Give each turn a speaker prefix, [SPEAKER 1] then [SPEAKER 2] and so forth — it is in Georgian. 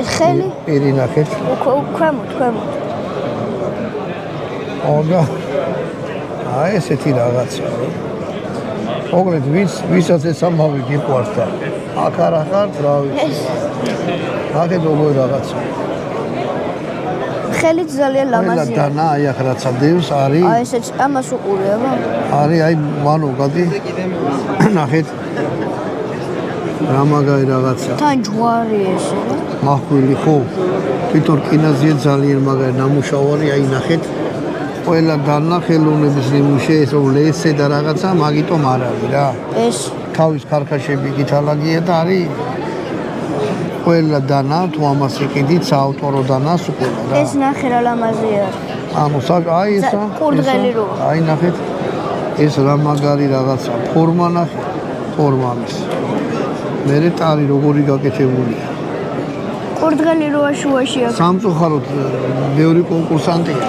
[SPEAKER 1] ეს ხელი?
[SPEAKER 2] პირი ნახეთ.
[SPEAKER 1] ქვემოთ.
[SPEAKER 2] ოდა. აი ესეთი რაღაცა. მოკლედ ვისაც ეს ამბავი გიყვარს და აქ არ ახართ რა ვიცი. ნახეთ როგორ რაღაცა.
[SPEAKER 1] ხელი ძალიან ლამაზია.
[SPEAKER 2] დანა აი ახ რაცა დევს არის.
[SPEAKER 1] აი ესეც ამას უყურება.
[SPEAKER 2] არის აი მანო გადი. ნახეთ. რა მაგარი რაღაცა.
[SPEAKER 1] თან ჯვარი ესე.
[SPEAKER 2] მახვილი ხო? თვითონ კინაზია ძალიან მაგარი ნამუშევარი აი ნახეთ. ყველა დანა ხელოვნების ნიმუშე ეს ლესე და რაღაცა მაგიტომ არ არის რა.
[SPEAKER 1] ეს
[SPEAKER 2] თავის ქარქაშები გითალაგია და არის ყველა დანა თუ ამას იყიდით საავტორო დანას უყურა რა.
[SPEAKER 1] ეს ნახე რა ლამაზია.
[SPEAKER 2] ანუ აი ესა
[SPEAKER 1] კურდღელი რო.
[SPEAKER 2] აი ნახეთ ეს რა მაგარი რაღაცა ფორმა ნახე ფორმამის. მერე ტარი როგორი გაკეთებულია.
[SPEAKER 1] კურდღელი როა შუაში აქვს.
[SPEAKER 2] სამწუხაროდ ბევრი კონკურსანტია.